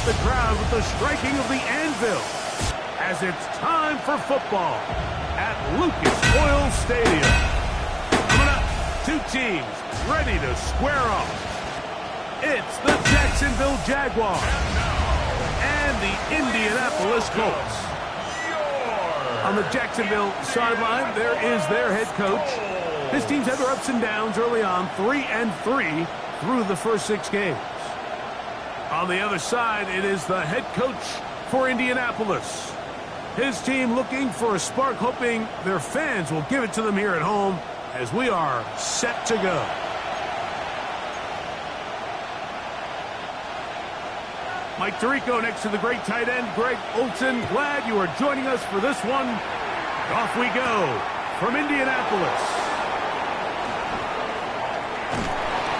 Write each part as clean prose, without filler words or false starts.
the crowd with the striking of the anvil as it's time for football at Lucas Oil Stadium. Coming up, two teams ready to square off. It's the Jacksonville Jaguars and the Indianapolis Colts. On the Jacksonville sideline, there is their head coach. This team's had their ups and downs early on, 3-3 through the first 6 games. On the other side, it is the head coach for Indianapolis. His team looking for a spark, hoping their fans will give it to them here at home as we are set to go. Mike Tirico next to the great tight end, Greg Olsen. Glad you are joining us for this one. Off we go from Indianapolis.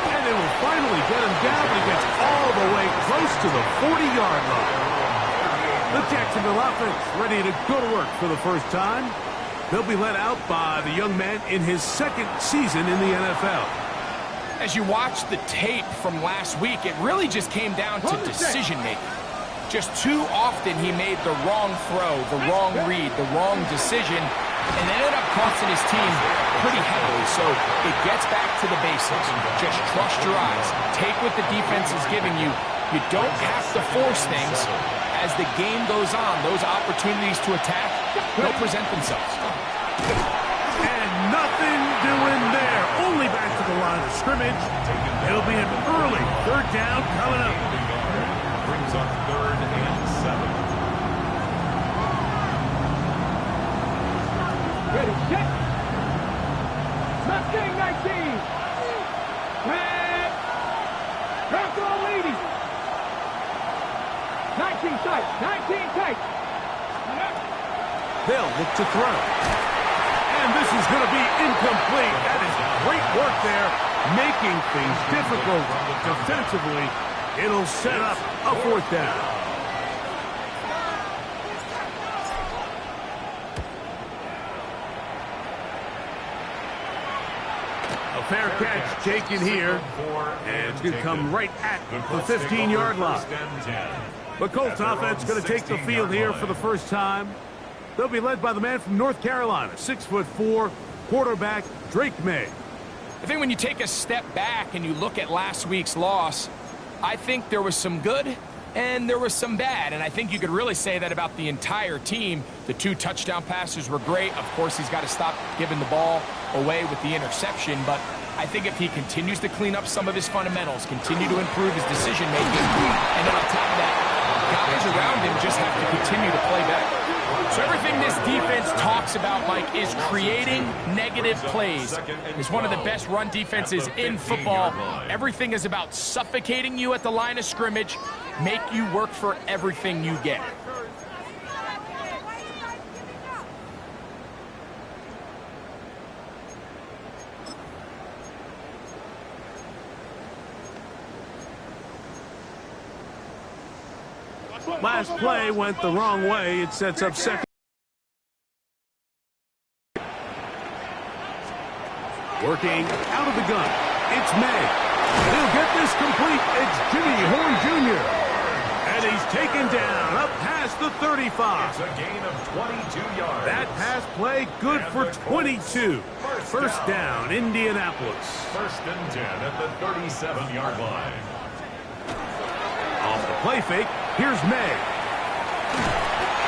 And they will finally get him down. He gets all the way close to the 40-yard line. The Jacksonville offense ready to go to work for the first time. They'll be led out by the young man in his second season in the NFL. As you watch the tape from last week, it really just came down to decision-making. Just too often he made the wrong throw, the wrong read, the wrong decision, and ended up costing his team pretty heavily. So it gets back to the basics. Just trust your eyes. Take what the defense is giving you. You don't have to force things. As the game goes on, those opportunities to attack, they'll present themselves. And nothing doing there. Only back to the line of scrimmage. It'll be an early third down coming up. Brings up 3rd and 7. Ready, set. Mustang 19. Red. Careful, leading. 19 tight. 19 tight. They'll look to throw. And this is going to be incomplete. That is great work there, making things difficult defensively. It'll set up a 4th down. A fair catch taken here, and it's going to come right at the 15-yard line. The Colts offense going to take the field here for the first time. They'll be led by the man from North Carolina, 6'4", quarterback Drake May. I think when you take a step back and you look at last week's loss, I think there was some good and there was some bad. And I think you could really say that about the entire team. The 2 touchdown passes were great. Of course, he's got to stop giving the ball away with the interception. But I think if he continues to clean up some of his fundamentals, continue to improve his decision-making, and then on top of that, guys around him just have to continue to play better. So everything this defense talks about, Mike, is creating negative plays. It's one of the best run defenses in football. Everything is about suffocating you at the line of scrimmage, make you work for everything you get. Last play went the wrong way. It sets up second. Working out of the gun. It's May. He'll get this complete. It's Jimmy Horn Jr. And he's taken down up past the 35. It's a gain of 22 yards. That pass play good for 22. First down, Indianapolis. 1st and 10 at the 37-yard line. Off the play fake, here's May.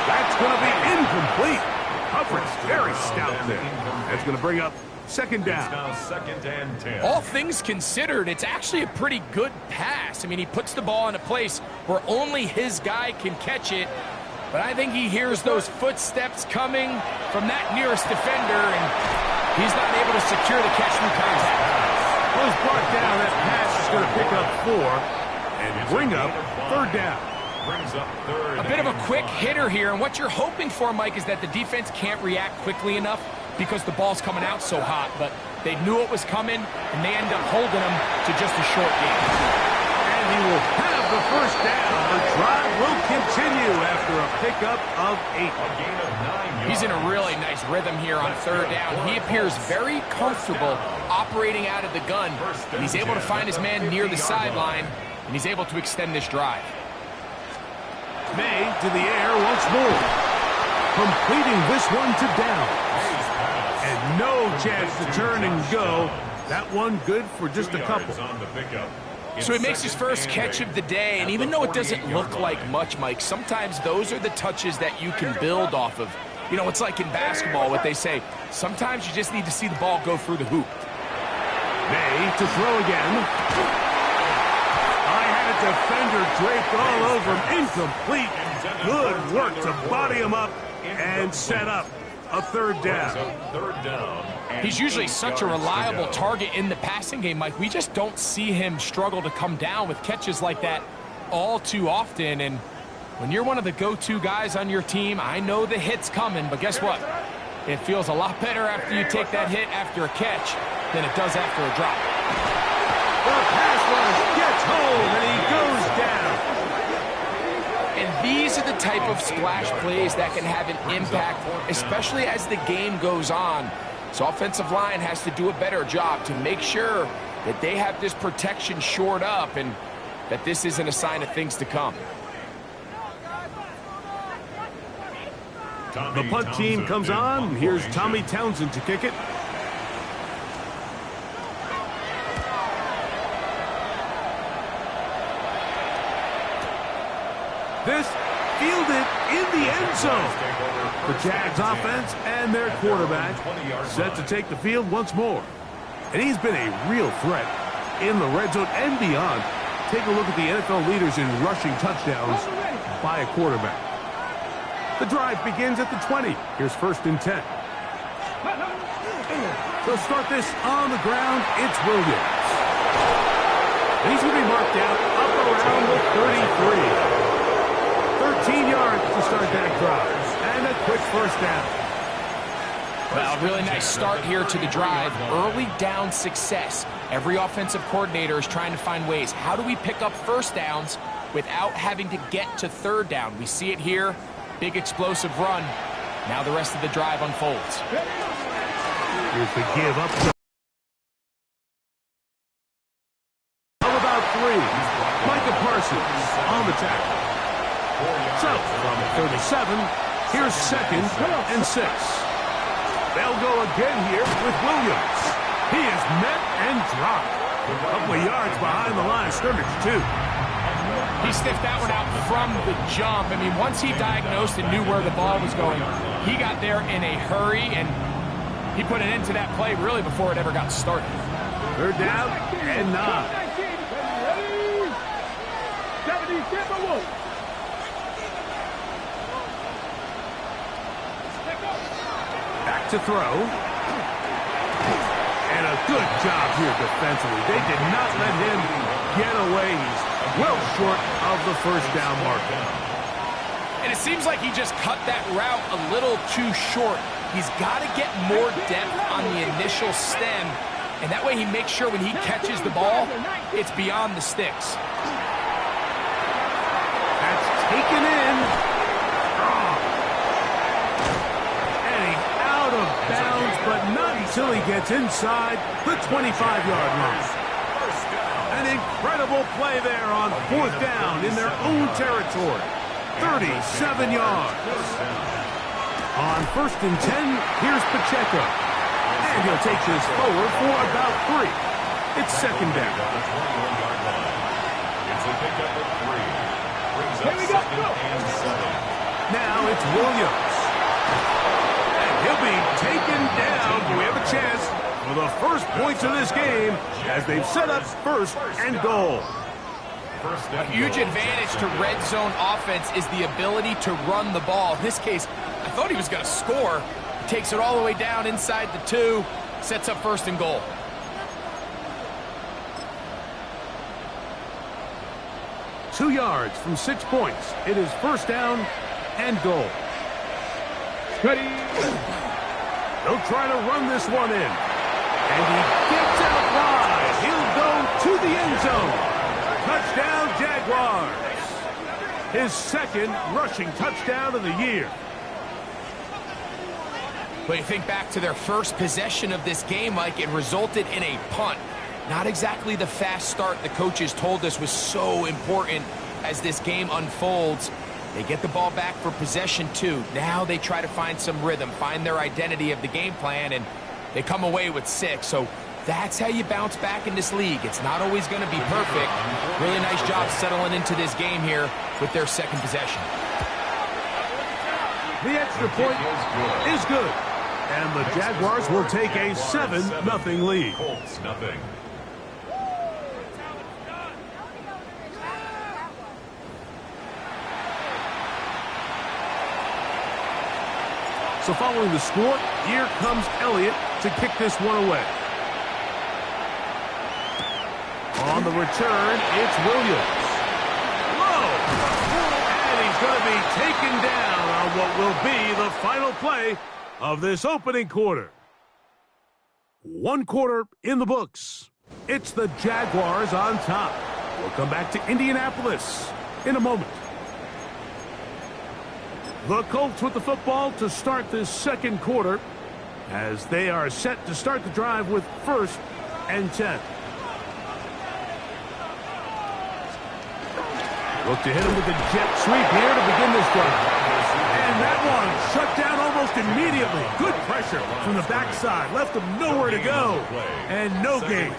That's going to be incomplete. Coverage very stout there. That's going to bring up second down. It's now 2nd and 10. All things considered, it's actually a pretty good pass. I mean, he puts the ball in a place where only his guy can catch it. But I think he hears those footsteps coming from that nearest defender, and he's not able to secure the catch through contact. Was brought down. That pass is going to pick up 4. And bring up 3rd down. Brings up 3rd. A bit of a quick hitter here, and what you're hoping for, Mike, is that the defense can't react quickly enough because the ball's coming out so hot. But they knew it was coming, and they end up holding them to just a short game. And he will have the first down. The drive will continue after a pickup of 8. A gain of 9 yards. He's in a really nice rhythm here on 3rd down. He appears very comfortable operating out of the gun, and he's able to find his man near the sideline, and he's able to extend this drive. to the air once more. Completing this one to down. And no chance to turn and go. That one good for just a couple. So he makes his first catch of the day, and even though it doesn't look like much, Mike, sometimes those are the touches that you can build off of. You know, it's like in basketball, what they say, sometimes you just need to see the ball go through the hoop. May to throw again. I had a defender draped all over him. Incomplete. Good work to body him up and set up a third down. He's usually such a reliable target in the passing game, Mike. We just don't see him struggle to come down with catches like that all too often. And when you're one of the go-to guys on your team, I know the hit's coming, but guess what? It feels a lot better after you take that hit after a catch than it does after a drop. The pass rush gets home, and he goes down. And these are the type of splash plays that can have an impact, especially as the game goes on. So offensive line has to do a better job to make sure that they have this protection shored up and that this isn't a sign of things to come. The punt team comes on. Here's Tommy Townsend to kick it. This fielded in the end zone. The Jags offense and their quarterback set to take the field once more. And he's been a real threat in the red zone and beyond. Take a look at the NFL leaders in rushing touchdowns by a quarterback. The drive begins at the 20. Here's 1st and 10. They'll start this on the ground. It's Williams. And he's going to be marked out up around the 33. 13 yards to start that drive. And a quick first down. Well, really nice start here to the drive. Early down success. Every offensive coordinator is trying to find ways. How do we pick up first downs without having to get to third down? We see it here. Big explosive run. Now the rest of the drive unfolds. Here's the give up. How about 3? Micah Parsons on the tackle. So, from 37, here's 2nd and 6. They'll go again here with Williams. He is met and dropped. A couple of yards behind the line of scrimmage, too. He sniffed that one out from the jump. I mean, once he diagnosed and knew where the ball was going, he got there in a hurry, and he put an end to that play really before it ever got started. 3rd down and 9. 77 Wolf. Back to throw. And a good job here defensively. They did not let him get away. He's well short of the first down marker. And it seems like he just cut that route a little too short. He's got to get more depth on the initial stem, and that way he makes sure when he catches the ball, it's beyond the sticks. That's taken in. And he's out of bounds, but not until he gets inside the 25-yard line. An incredible play there on 4th down in their own territory. 37 yards. On 1st and 10, here's Pacheco. And he'll take this forward for about 3. It's 2nd down. Here we go. Now it's Williams. And he'll be taken down. We have a chance for the first points of this game as they've set up 1st and goal. A huge advantage to red zone offense is the ability to run the ball. In this case, I thought he was going to score. He takes it all the way down inside the 2, sets up 1st and goal. Two yards from 6 points. It is 1st down and goal. Ready. They'll try to run this one in. And he gets out wide. He'll go to the end zone. Touchdown, Jaguars. His 2nd rushing touchdown of the year. But you think back to their first possession of this game, Mike, it resulted in a punt. Not exactly the fast start the coaches told us was so important as this game unfolds. They get the ball back for possession 2. Now they try to find some rhythm, find their identity of the game plan, and they come away with 6. So that's how you bounce back in this league. It's not always going to be perfect. Really nice job settling into this game here with their second possession. The extra point is good. And the Jaguars will take a 7-0 lead. Colts nothing. So following the score, here comes Elliott to kick this one away. On the return, it's Williams. Low! And he's going to be taken down on what will be the final play of this opening quarter. 1 quarter in the books. It's the Jaguars on top. We'll come back to Indianapolis in a moment. The Colts with the football to start this second quarter as they are set to start the drive with 1st and 10. Look to hit him with a jet sweep here to begin this drive. And that one shut down almost immediately. Good pressure from the backside. Left him nowhere to go. And no gain.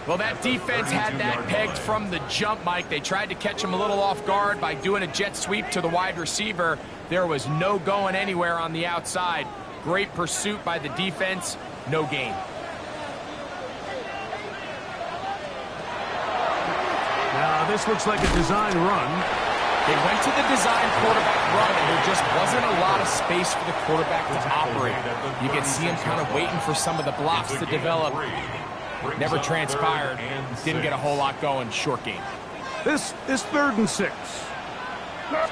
Well, that defense had that pegged from the jump, Mike. They tried to catch him a little off guard by doing a jet sweep to the wide receiver. There was no going anywhere on the outside. Great pursuit by the defense. No gain. Now, this looks like a design run. They went to the design quarterback run, and there just wasn't a lot of space for the quarterback to operate. You can see him kind of waiting for some of the blocks to develop. Never transpired. Didn't get a whole lot going. Short game. This is 3rd and 6. Out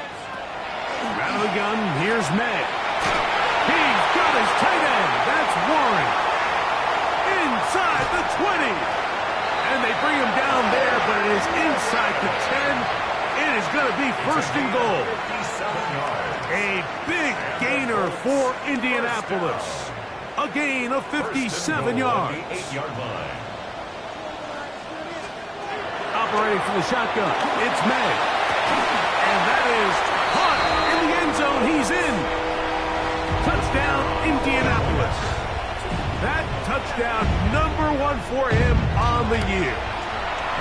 of the gun, here's May. He's got his tight end. That's Warren. Inside the 20. And they bring him down there, but it is inside the 10. It is going to be 1st and goal. A big gainer for Indianapolis. A gain of 57 yards. Operating from the shotgun, it's May. And that is caught in the end zone. He's in. Touchdown, Indianapolis. That touchdown, #1 for him on the year.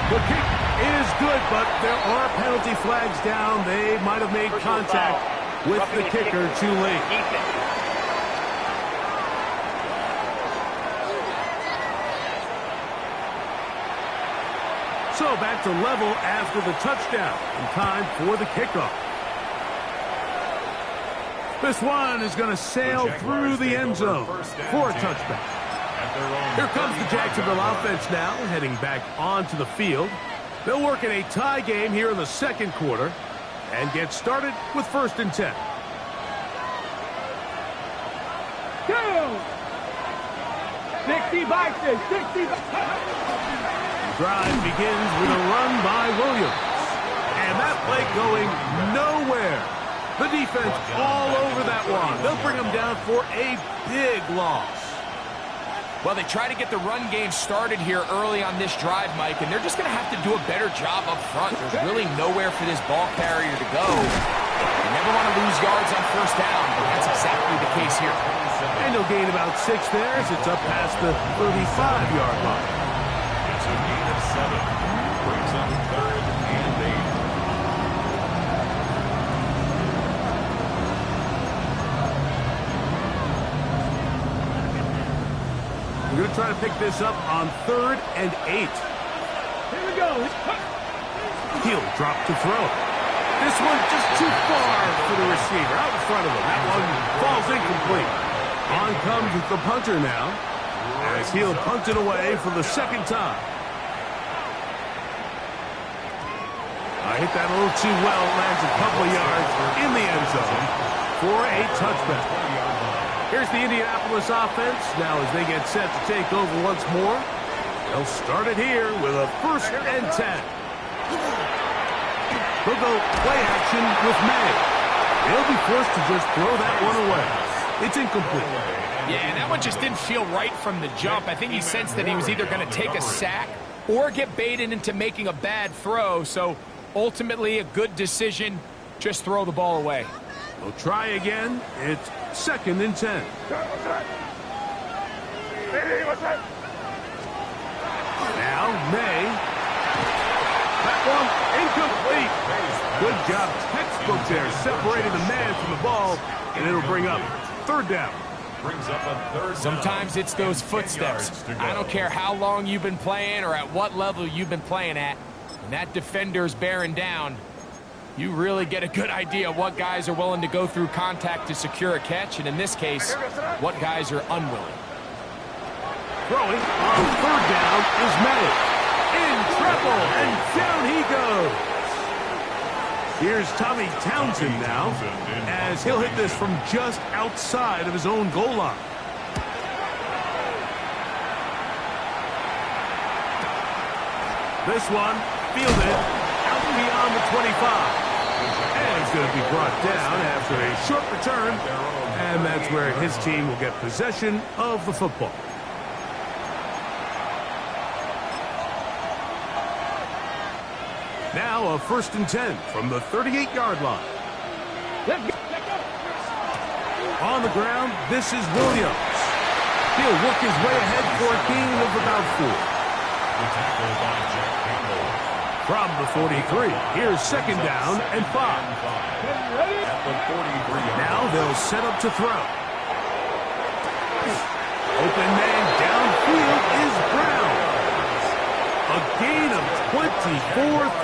The kick is good, but there are penalty flags down. They might have made contact with the kicker too late. So back to level after the touchdown. And time for the kickoff. This one is going to sail through the end zone for a touchback. Here comes the Jacksonville offense now, heading back onto the field. They'll work in a tie game here in the second quarter and get started with 1st and 10. Go! 60 by 6, 60 by... Drive begins with a run by Williams. And that play going nowhere. The defense all over that one. They'll bring him down for a big loss. Well, they try to get the run game started here early on this drive, Mike, and they're just going to have to do a better job up front. There's really nowhere for this ball carrier to go. They never want to lose yards on 1st down, but that's exactly the case here. And he'll gain about 6 there as it's up past the 35-yard line. It's a gain of 7. Brings up 3rd and 8. We're going to try to pick this up on 3rd and 8. Here we go. He'll drop to throw. This one just too far for the receiver out in front of him. That one falls incomplete. On comes the punter now as he'll punt it away for the 2nd time. I hit that a little too well. Lands a couple of yards in the end zone for a touchback. Here's the Indianapolis offense now as they get set to take over once more. They'll start it here with a 1st and 10. They'll go play action with May. They'll be forced to just throw that one away. It's incomplete. Yeah, that one just didn't feel right from the jump. I think he sensed that he was either going to take a sack or get baited into making a bad throw. So ultimately a good decision Just throw the ball away. They'll try again. It's 2nd and 10. Now, May. That one incomplete. Good job, textbook there, separating the man from the ball, and it'll bring up 3rd down. Brings up a 3rd down. Sometimes it's those footsteps. I don't care how long you've been playing or at what level you've been playing at. When that defender's bearing down, you really get a good idea what guys are willing to go through contact to secure a catch, and in this case, what guys are unwilling. Throwing on 3rd down is May. In trouble, and down he goes. Here's Tommy Townsend now, as he'll hit this from just outside of his own goal line. This one fielded out beyond the 25. And he's going to be brought down after a short return, and that's where his team will get possession of the football. Now a 1st and 10 from the 38-yard line. On the ground, this is Williams. He'll work his way ahead for a gain of about 4. From the 43, here's 2nd down and 5. Now they'll set up to throw. Open man downfield is Brown. A gain of 24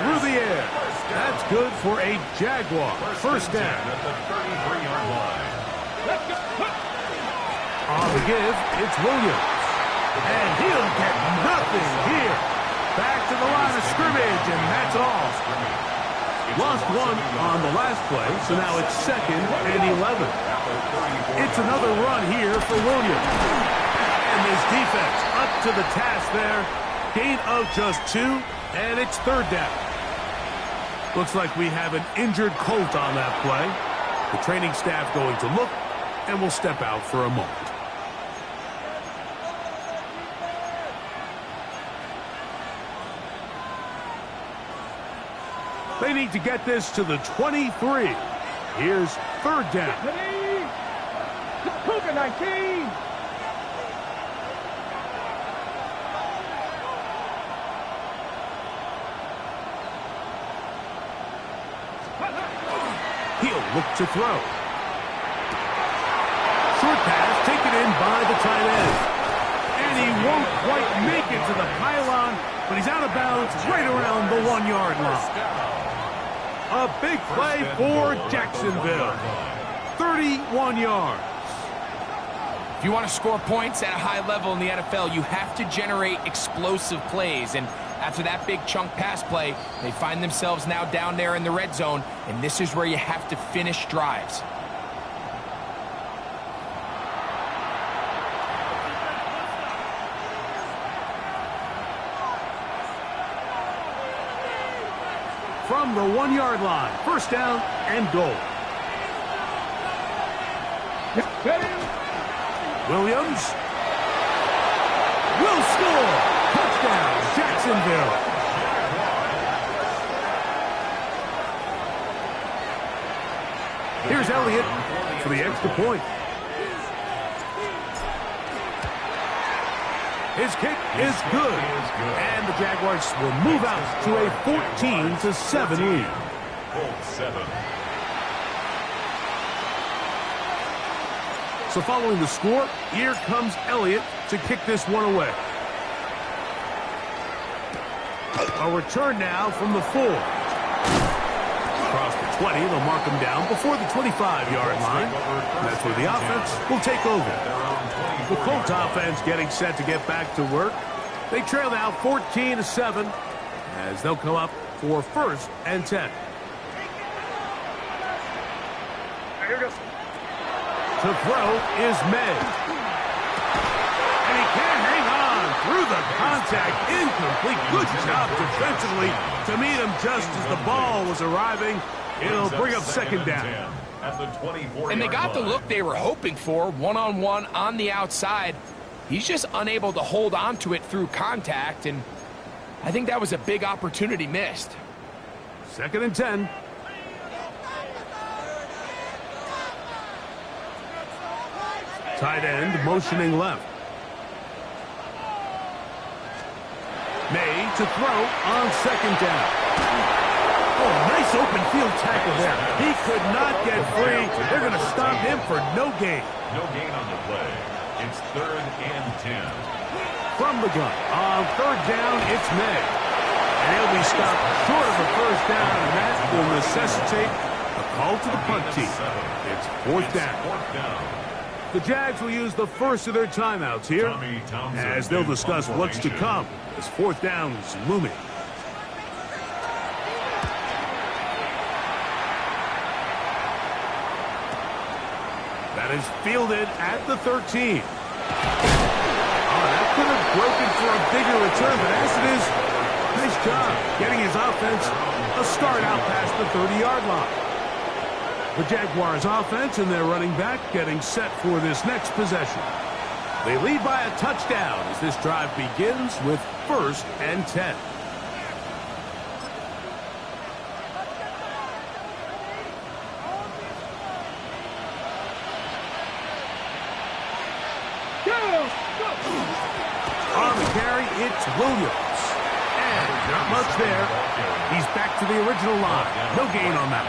through the air. That's good for a Jaguar. 1st down. On the give, it's Williams. And he'll get nothing here. Back to the line of scrimmage, and that's all. Lost one on the last play, so now it's 2nd and 11. It's another run here for Williams. And his defense up to the task there. Gain of just 2, and it's 3rd down. Looks like we have an injured Colt on that play. The training staff going to look, and will step out for a moment. They need to get this to the 23. Here's 3rd down. Cougar 19. He'll look to throw. Short pass taken in by the tight end. And he won't quite make it to the pylon, but he's out of bounds right around the 1-yard line. A big play for Jacksonville. 31 yards. If you want to score points at a high level in the NFL, you have to generate explosive plays. And after that big chunk pass play, they find themselves now down there in the red zone, and this is where you have to finish drives. From the 1-yard line, 1st down and goal. Williams will score. Touchdown, Jacksonville. Here's Elliott for the extra point. His kick is good. And the Jaguars will move out to a 14-7 lead. 7. So following the score, here comes Elliott to kick this one away. A return now from the 4. Across the 20, they'll mark him down before the 25-yard line. That's where the offense will take over. The Colts offense getting set to get back to work. They trail now 14-7 as they'll come up for 1st and 10. To throw is May. And he can't hang on through the contact. Incomplete. Good job defensively to meet him just as the ball was arriving. It'll bring up 2nd down. And they got the look they were hoping for, one-on-one on the outside. He's just unable to hold on to it through contact, and I think that was a big opportunity missed. 2nd and 10. Tight end motioning left. May to throw on second down. Oh, nice open field tackle there. He could not get free. They're going to stop him for no gain. No gain on the play. It's 3rd and 10. From the gun. On third down, it's May. And he'll be stopped short of a first down, and that will necessitate a call to the punt team. It's fourth down. The Jags will use the first of their timeouts here, as they'll discuss what's to come as fourth down is looming. That is fielded at the 13. That could have broken for a bigger return, but as it is, nice job getting his offense a start out past the 30-yard line. The Jaguars offense and their running back getting set for this next possession. They lead by a touchdown as this drive begins with 1st and 10. On the carry, it's Williams. And not much there. He's back to the original line. No gain on that.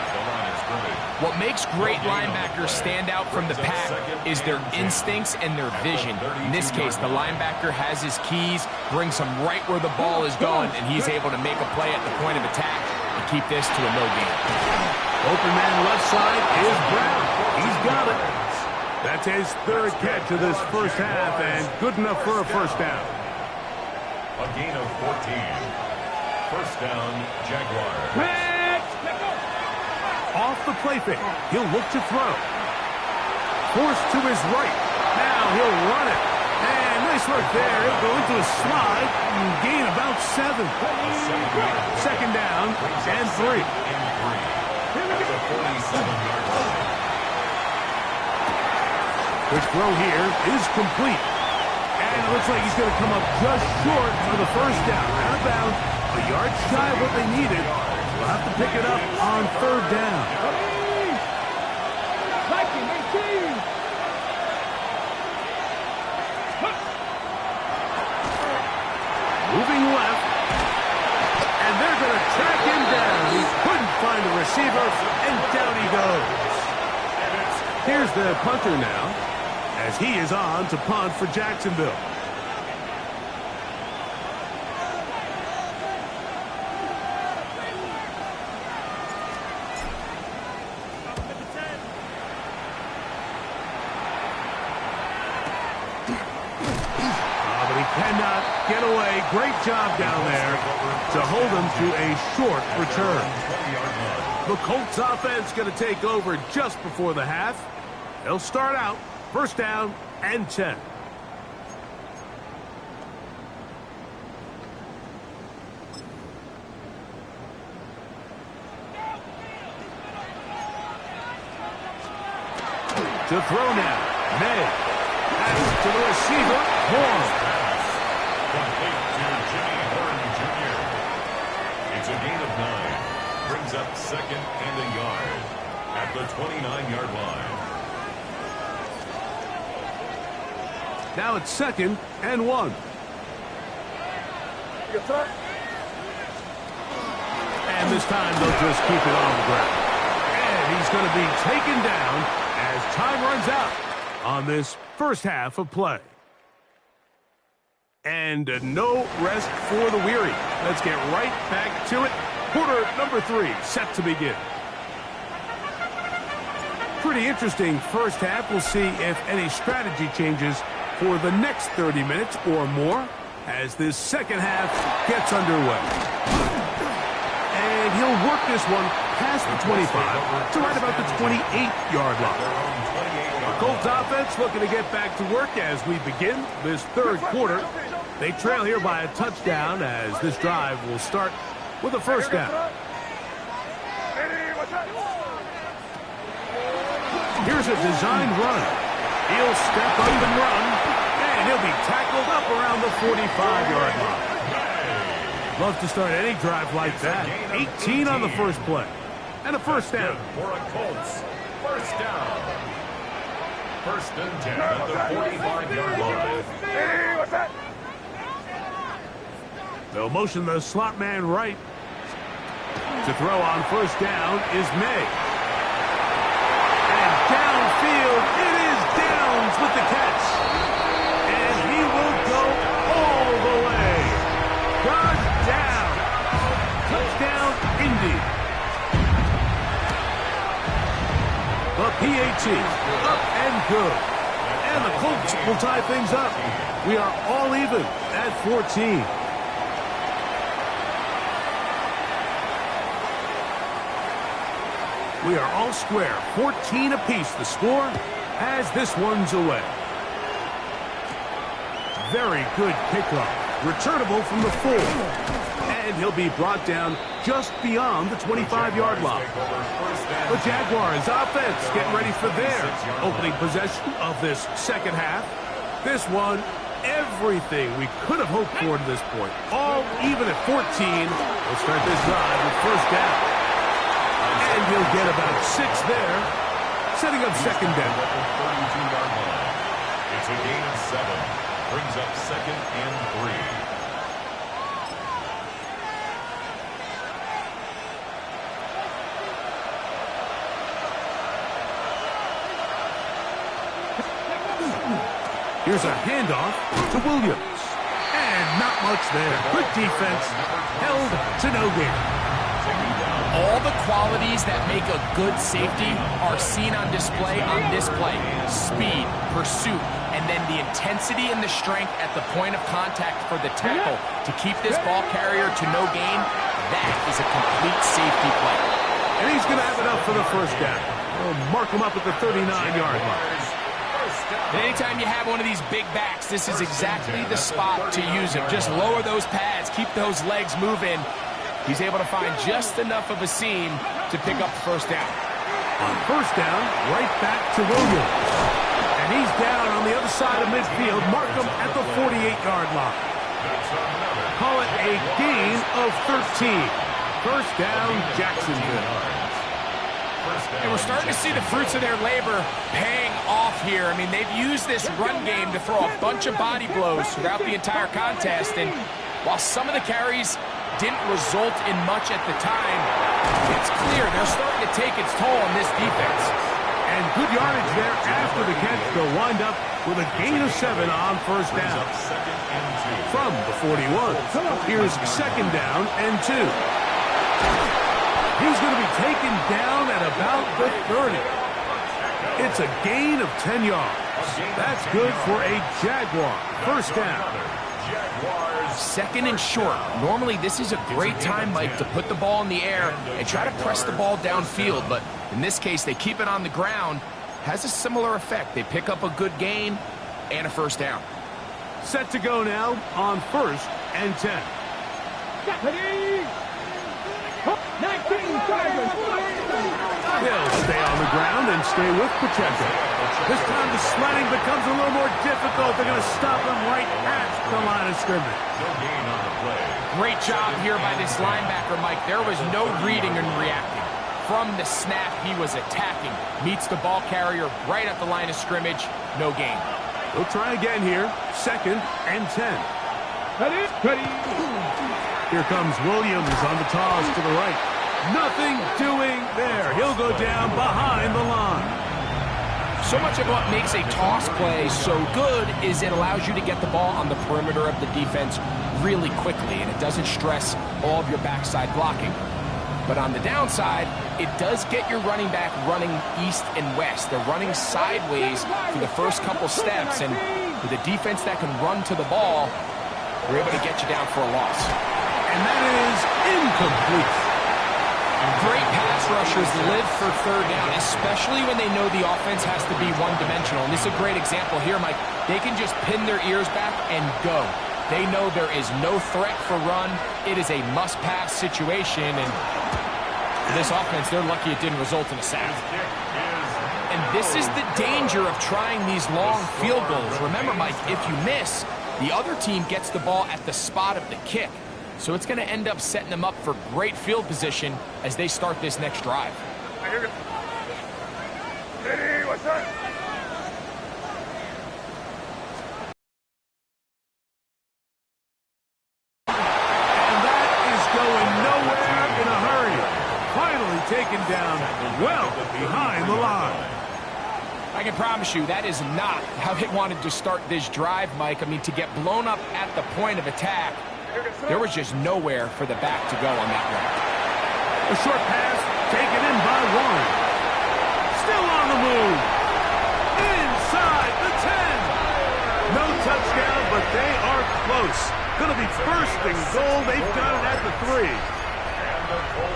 What makes great linebackers stand out from the pack is their instincts and their vision. In this case, the linebacker has his keys, brings him right where the ball is going, and he's able to make a play at the point of attack and keep this to a no gain. Open man left side is Brown. He's got it. That's his 3rd catch of this first half, and good enough for a first down. A gain of 14. First down, Jaguars. Off the play fake. He'll look to throw. Forced to his right. Now he'll run it. And nice work there. He'll go into a slide and gain about 7. Second down and 3. This throw here is complete. And it looks like he's going to come up just short for the first down. Out of bounds. A yard shy of what they needed. We'll have to pick it up on 3rd down. Moving left. And they're going to track him down. He couldn't find a receiver, and down he goes. Here's the punter now, as he is on to punt for Jacksonville. Cannot get away. Great job down there to hold him to a short return. The Colts offense going to take over just before the half. They'll start out 1st down and 10. To throw now. May. Pass to the receiver. Horn. Complete to Jimmy Horn Jr. It's a gain of 9. Brings up 2nd and a yard at the 29-yard line. Now it's 2nd and 1. And this time they'll just keep it on the ground. And he's going to be taken down as time runs out on this first half of play. And no rest for the weary. Let's get right back to it. Quarter number 3 set to begin. Pretty interesting first half. We'll see if any strategy changes for the next 30 minutes or more as this second half gets underway. And he'll work this one past the 25 to right about the 28-yard line. The Colts offense looking to get back to work as we begin this third quarter. They trail here by a touchdown as this drive will start with a first down. Here's a design run. He'll step up and run, and he'll be tackled up around the 45-yard line. Love to start any drive like that. 18 on the first play. And a first down. For a Colts first down. First and 10 at the 45-yard line. They'll motion the slot man right. To throw on first down is May. And downfield, it is Downs with the catch. And he will go all the way. Touchdown. Touchdown, Indy. The PAT, up and good. And the Colts will tie things up. We are all even at 14. We are all square, 14 apiece. The score as this one's away. Very good kickoff. Returnable from the 4. And he'll be brought down just beyond the 25-yard line. The Jaguars offense getting ready for their opening possession of this second half. This one, everything we could have hoped for to this point. All even at 14. We'll start this drive with first down. And he'll get about 6 there, setting up second down. It's a gain of 7. Brings up second and 3. Here's a handoff to Williams. And not much there. Good defense. Held to no gain. All the qualities that make a good safety are seen on display on this play. Speed, pursuit, and then the intensity and the strength at the point of contact for the tackle to keep this ball carrier to no gain. That is a complete safety play. And he's going to have enough for the first down. We'll mark him up at the 39-yard line. And anytime you have one of these big backs, this is exactly the spot to use him. Just lower those pads, keep those legs moving. He's able to find just enough of a seam to pick up the first down. On first down, right back to Williams. And he's down on the other side of midfield. Mark him at the 48-yard line. Call it a gain of 13. First down, Jacksonville. And we're starting to see the fruits of their labor paying off here. I mean, they've used this run game to throw a bunch of body blows throughout the entire contest. And while some of the carries didn't result in much at the time, it's clear they're starting to take its toll on this defense. And good yardage there after the catch. They'll wind up with a gain of 7 on first down. From the 41. Here's second down and 2. He's going to be taken down at about the 30. It's a gain of 10 yards. That's good for a Jaguar. First down. Second and short. Normally, this is a great time, Mike, to put the ball in the air and try to press the ball downfield. But in this case, they keep it on the ground. Has a similar effect. They pick up a good gain and a first down. Set to go now on first and 10. 19 Tigers. He'll stay on the ground and stay with Pacheco. This time the sledding becomes a little more difficult. They're going to stop him right at the line of scrimmage. No gain on the play. Great job here by this linebacker, Mike. There was no reading and reacting. From the snap, he was attacking. Meets the ball carrier right at the line of scrimmage. No gain. We'll try again here. Second and 10. Ready. Here comes Williams on the toss to the right. Nothing doing there. He'll go down behind the line. So much of what makes a toss play so good is it allows you to get the ball on the perimeter of the defense really quickly, and it doesn't stress all of your backside blocking. But on the downside, it does get your running back running east and west. They're running sideways for the first couple steps, and with a defense that can run to the ball, we're able to get you down for a loss. And that is incomplete. Great pass rushers live for third down, especially when they know the offense has to be one-dimensional. And this is a great example here, Mike. They can just pin their ears back and go. They know there is no threat for run. It is a must-pass situation, and for this offense, they're lucky it didn't result in a sack. And this is the danger of trying these long field goals. Remember, Mike, if you miss, the other team gets the ball at the spot of the kick. So it's going to end up setting them up for great field position as they start this next drive. touchdown well behind the line. I can promise you that is not how they wanted to start this drive, Mike. I mean, to get blown up at the point of attack, there was just nowhere for the back to go on that one. A short pass taken in by Warren. Still on the move. Inside the 10. No touchdown, but they are close. Going to be first and goal. They've got it at the 3.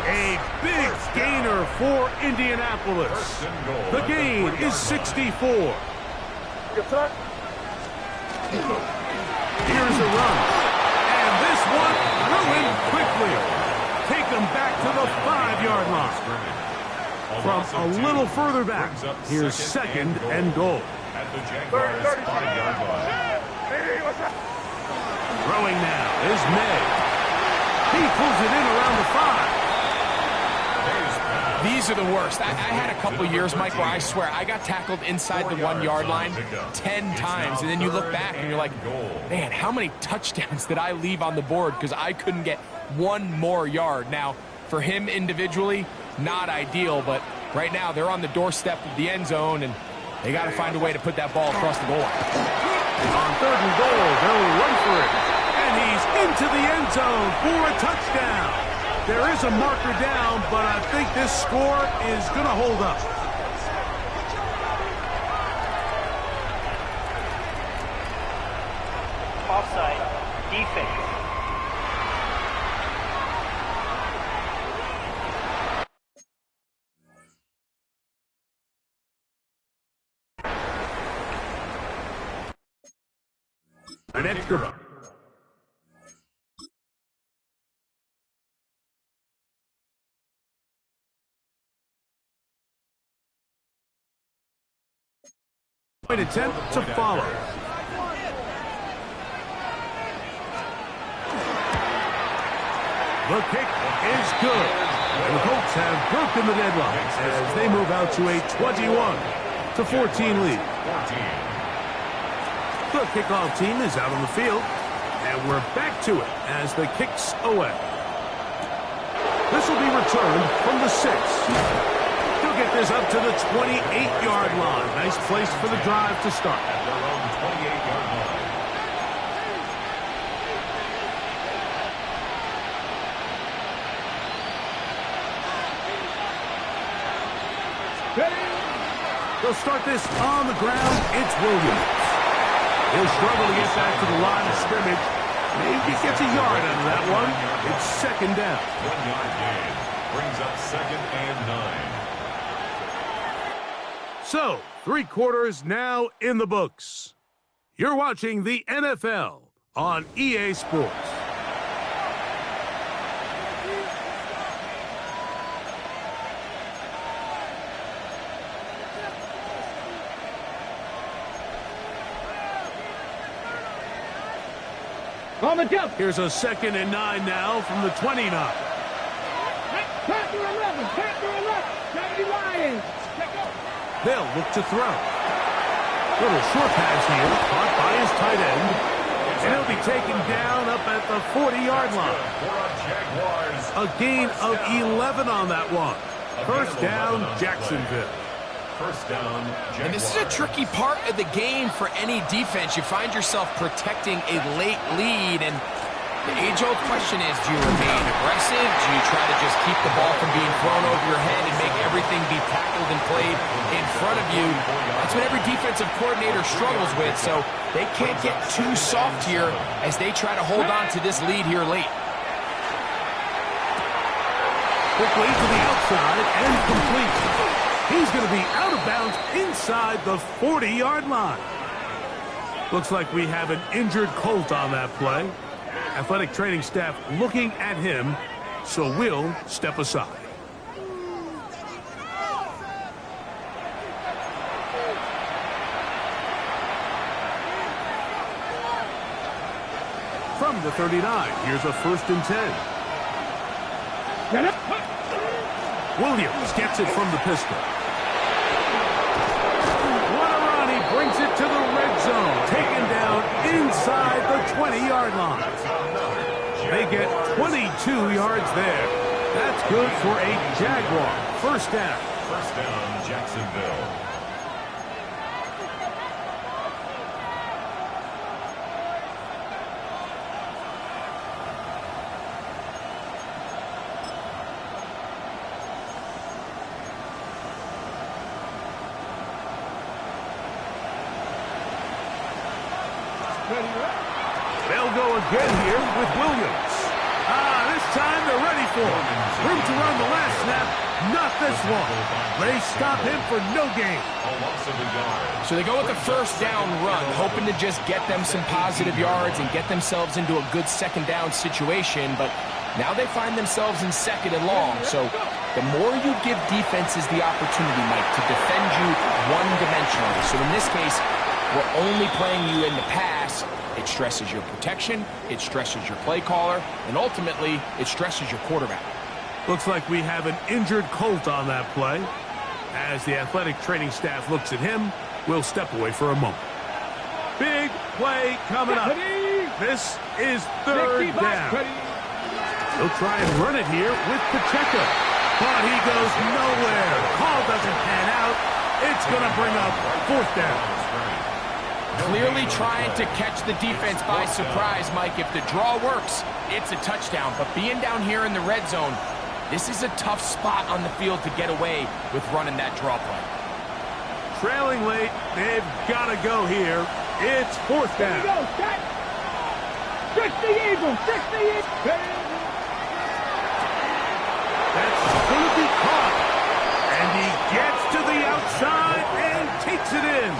A big gainer for Indianapolis. The gain is 64. Here's a run. And this one ruined quickly. Take them back to the 5-yard line. From a little further back, here's second and goal. At the Jaguars' 5-yard line. Throwing now is May. He pulls it in around the 5. These are the worst. I had a couple years, Mike, where I swear I got tackled inside the 1-yard line 10 times, and then you look back and you're like, man, how many touchdowns did I leave on the board because I couldn't get one more yard? Now, for him individually, not ideal, but right now they're on the doorstep of the end zone, and they got to find a way to put that ball across the goal line. On 3rd and goal, they'll run for it. And he's into the end zone for a touchdown. There is a marker down, but I think this score is going to hold up. Offside, defense. An extra. Point attempt to follow. The kick is good. And the Colts have broken the deadlock as they move out to a 21-14 lead. The kickoff team is out on the field, and we're back to it as the kick's away. This will be returned from the 6. He'll get this up to the 28-yard line. Nice place for the drive to start. At their own 28-yard line. They'll start this on the ground. It's Williams. He'll struggle to get back to the line of scrimmage. Maybe gets a yard out of that one. It's second down. 1-yard gain brings up 2nd and 9. So, 3 quarters now in the books. You're watching the NFL on EA Sports. On the jump. Here's a 2nd and 9 now from the 29. Pass to 11. Pass to 11. Johnny Lions. They'll look to throw. Little short pass here, caught by his tight end. And he'll be taken down up at the 40-yard line. A gain of 11 on that one. First down, Jacksonville. First down, Jaguars. And this is a tricky part of the game for any defense. You find yourself protecting a late lead, and the age-old question is, do you remain aggressive? Do you try to just keep the ball from being thrown over your head and make everything be tackled and played in front of you? That's what every defensive coordinator struggles with, so they can't get too soft here as they try to hold on to this lead here late. Quickly to the outside and complete. He's going to be out of bounds inside the 40-yard line. Looks like we have an injured Colt on that play. Athletic training staff looking at him, so we'll step aside. From the 39, here's a 1st and 10. Williams gets it from the pistol. What a run. He brings it to the red zone. Taken down inside the 20-yard line. They get 22 yards there. That's good for a Jaguars first down. First down, Jacksonville. They'll go again here with Williams. This time they're ready for him. Room to run the last snap. Not this one. They stop him for no gain. A loss of a yard. So they go with the first down run, hoping to just get them some positive yards and get themselves into a good second down situation. But now they find themselves in second and long. So the more you give defenses the opportunity, Mike, to defend you one-dimensionally. So in this case, we're only playing you in the pass. It stresses your protection, it stresses your play caller, and ultimately, it stresses your quarterback. Looks like we have an injured Colt on that play. As the athletic training staff looks at him, we'll step away for a moment. Big play coming up. This is third down. He'll try and run it here with Pacheco. But he goes nowhere. Call doesn't pan out. It's going to bring up fourth down. Clearly trying to catch the defense by surprise, Mike. If the draw works, it's a touchdown. But being down here in the red zone, this is a tough spot on the field to get away with running that draw play. Trailing late, they've got to go here. It's fourth down. Here we go, set. Trick the Eagles, trick the Eagles. That's going to be caught. And he gets to the outside and takes it in.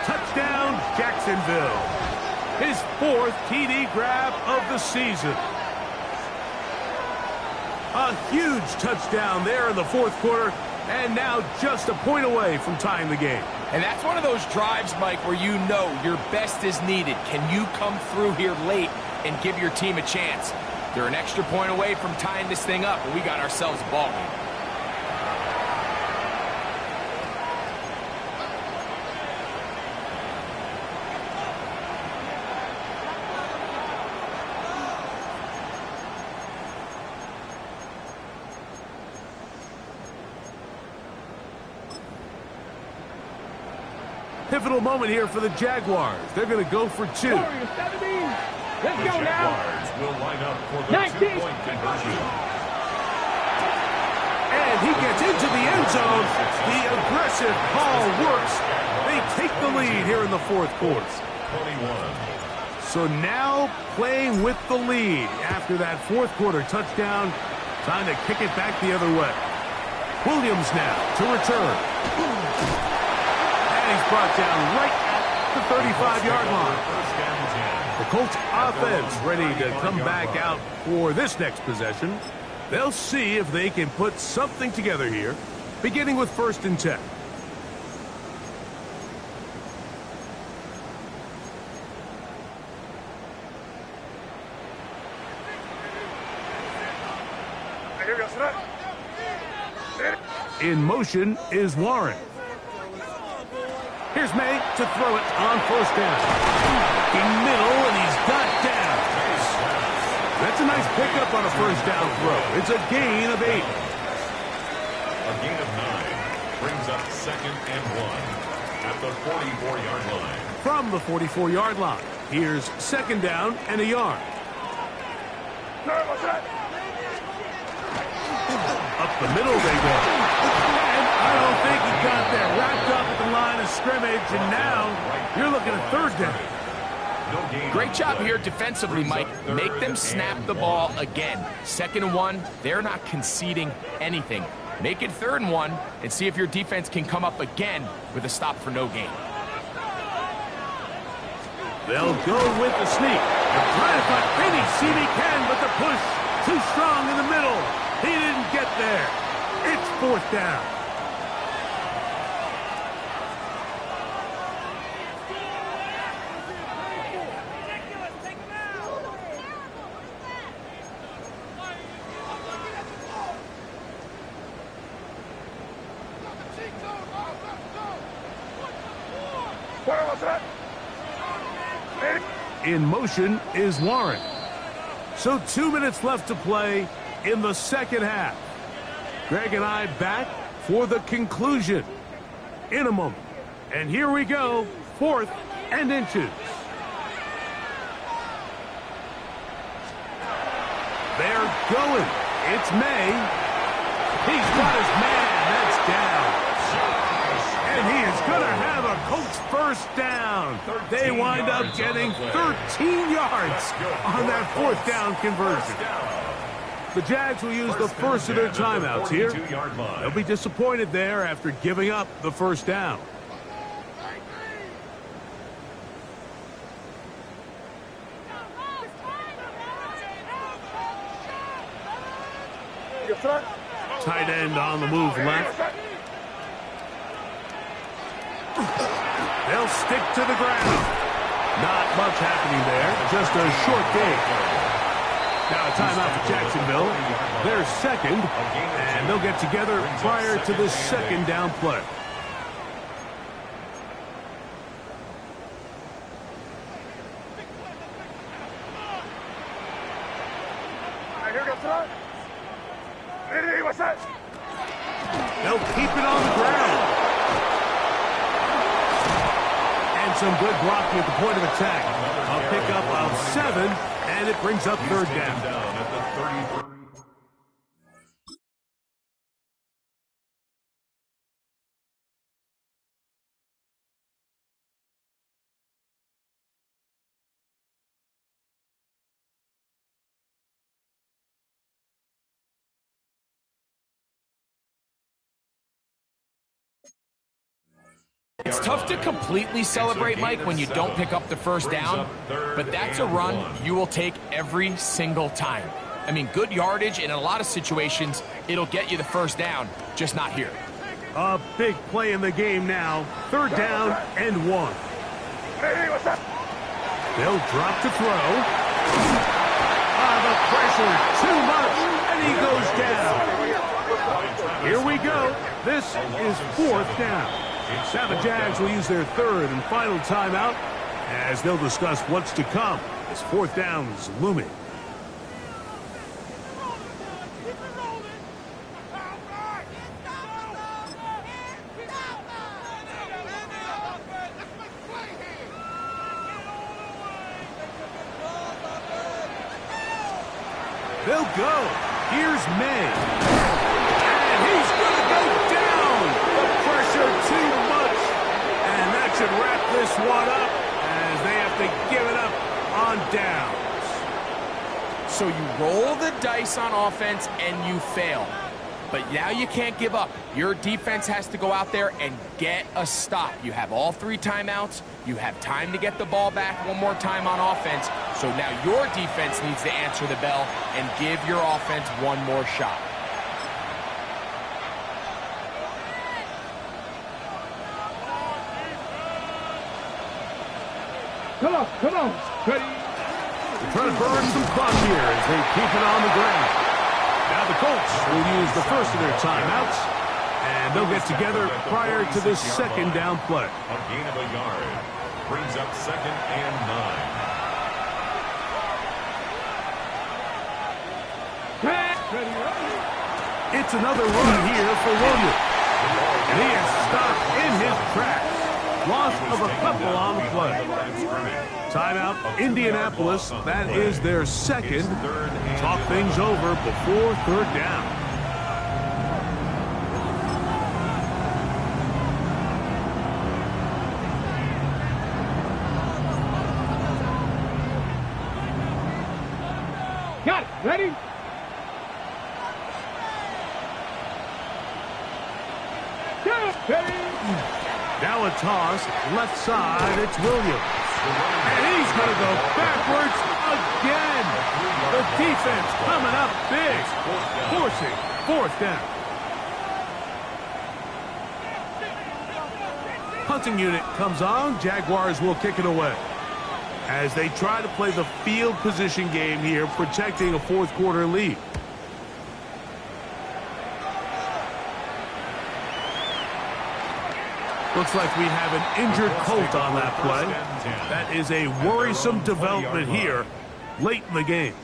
Touchdown, Jacksonville. His fourth TD grab of the season. A huge touchdown there in the fourth quarter, and now just a point away from tying the game. And that's one of those drives, Mike, where you know your best is needed. Can you come through here late and give your team a chance? They're an extra point away from tying this thing up, but we got ourselves a ball game. Pivotal moment here for the Jaguars. They're going to go for two. Warriors 17. Let's The go now. Jaguars will line up for the 19. two-point conversion. And he gets into the end zone. The aggressive call works. They take the lead here in the fourth quarter. 21. So now playing with the lead after that fourth quarter touchdown. Time to kick it back the other way. Williams now to return. And he's brought down right at the 35-yard line. First down 10. The Colts offense ready to come back out for this next possession. They'll see if they can put something together here, beginning with 1st and 10. In motion is Warren. Here's May to throw it on 1st down. In middle, and he's got down. That's a nice pickup on a 1st down throw. It's a gain of 8. A gain of 9 brings up 2nd and 1 at the 44-yard line. From the 44-yard line, here's 2nd down and a yard. Up the middle they go. And I don't think he got there. Wrapped up at the line of scrimmage, and now you're looking at 3rd down. Great job here defensively, Mike. Make them snap the ball again. 2nd and 1, they're not conceding anything. Make it 3rd and 1 and see if your defense can come up again with a stop for no gain. They'll go with the sneak. They're trying to find any seam he can, but the push too strong in the middle. He didn't get there. It's 4th down. In motion is Warren. So 2 minutes left to play in the second half. Greg and I back for the conclusion in a moment. And here we go, 4th and inches. They're going. It's May. He's got his man. That's down. And he is going to have a Colts first down. They wind up getting 13 yards on that 4th down conversion. The Jags will use the first of their timeouts here. They'll be disappointed there after giving up the first down. Tight end on the move left. They'll stick to the ground. Not much happening there. Just a short game. Now a timeout for Jacksonville. They're second, and they'll get together prior to the second down play. They'll keep it on the ground. And some good blocking at the point of attack. A pickup of 7, and it brings up 3rd down. It's tough to completely celebrate, Mike, when you don't pick up the first down, but that's a run you will take every single time. I mean, good yardage, and in a lot of situations, it'll get you the first down, just not here. A big play in the game now. 3rd down and 1. They'll drop to throw. The pressure, too much, and he goes down. Here we go. This is 4th down. Now the Jags will use their 3rd and final timeout as they'll discuss what's to come as 4th down is looming. They'll go. Here's May. And he's going to go down. The pressure too much. And that should wrap this one up as they have to give it up on downs. So you roll the dice on offense and you fail. But now you can't give up. Your defense has to go out there and get a stop. You have all 3 timeouts. You have time to get the ball back one more time on offense. So now your defense needs to answer the bell and give your offense one more shot. Come on. Ready? They're trying to burn some fun here as they keep it on the ground. Now the Colts will use the first of their timeouts, and they'll get together prior to the second down play. A gain of a yard brings up 2nd and 9. It's another run here for Williams, and he is stopped in his tracks. Loss of a couple on the play. Timeout, Indianapolis. That is their second. Talk things over before 3rd down. Got it. Ready? Now a toss, left side, it's Williams. And he's going to go backwards again. The defense coming up big, forcing 4th down. Punting unit comes on, Jaguars will kick it away. As they try to play the field position game here, protecting a 4th quarter lead. Looks like we have an injured Colt on that play. That is a worrisome development here late in the game.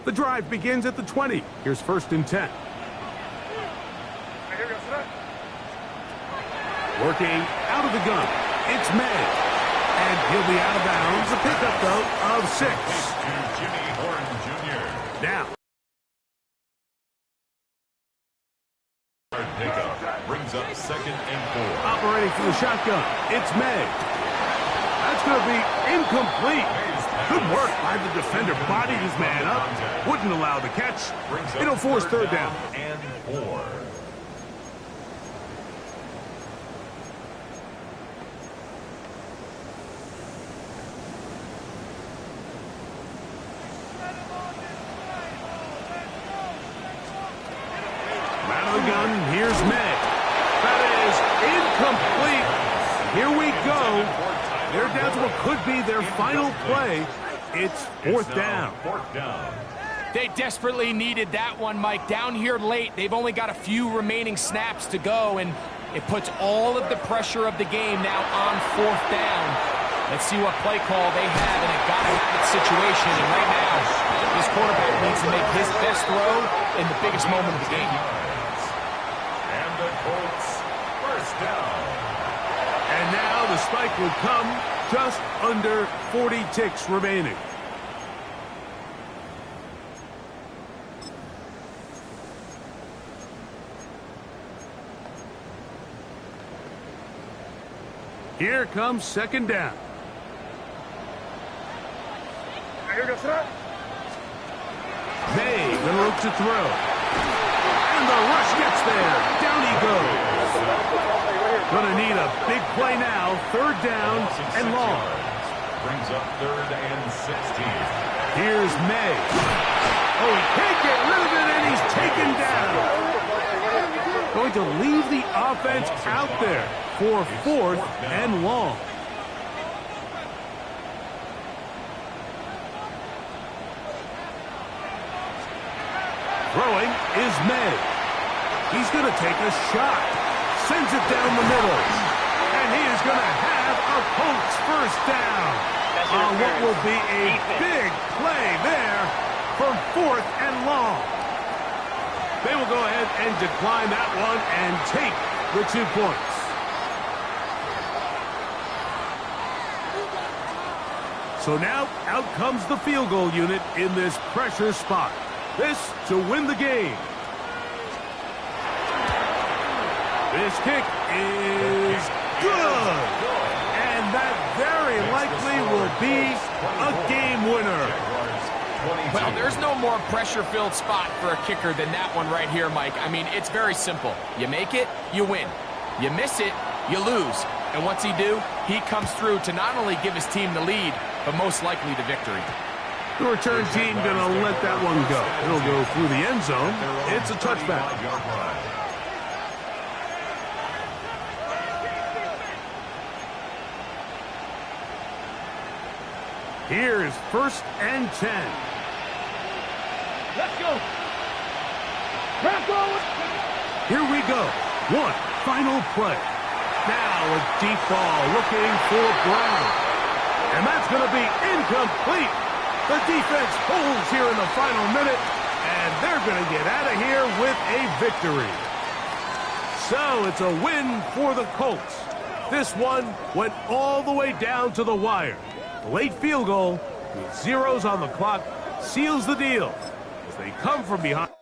The drive begins at the 20. Here's 1st and 10. Working out of the gun. It's May. And he'll be out of bounds. A pickup, though, of 6. Jimmy Horn Jr. Now. Pickup brings up 2nd and 4. Operating from the shotgun. It's May. That's going to be incomplete. Good work by the defender. Bodied his man up. Wouldn't allow the catch. It'll force 3rd down. And 4. Out of the gun, here's May. That is incomplete. Here we go. They're down to what could be their final play. It's 4th down. 4th down. They desperately needed that one, Mike. Down here late, they've only got a few remaining snaps to go, and it puts all of the pressure of the game now on 4th down. Let's see what play call they have in a gotta-have-it situation. And right now, this quarterback needs to make his best throw in the biggest moment of the game. And the Colts, 1st down. And now the spike will come just under 40 ticks remaining. Here comes 2nd down. May gonna look to throw. And the rush gets there. Down he goes. Gonna need a big play now. 3rd down and long. Brings up 3rd and 16. Here's May. Oh, he can't get rid of it, and he's taken down. Going to leave the offense out there for 4th and long. Throwing is May. He's going to take a shot. Sends it down the middle. And he is going to have a Colts 1st down. On what will be a big play there from 4th and long. They will go ahead and decline that one and take the 2 points. So now out comes the field goal unit in this pressure spot. This to win the game. This kick is good. And that very likely will be a game winner. Well, there's no more pressure-filled spot for a kicker than that one right here, Mike. I mean, it's very simple. You make it, you win. You miss it, you lose. And what's he do? He comes through to not only give his team the lead, but most likely the victory. The return team going to let that one go. It'll go through the end zone. It's a touchback. Here's 1st and 10. Let's go. Crack on. Here we go. One final play. Now a deep ball looking for Brown. And that's going to be incomplete. The defense holds here in the final minute, and they're going to get out of here with a victory. So it's a win for the Colts. This one went all the way down to the wire. The late field goal with zeros on the clock seals the deal as they come from behind.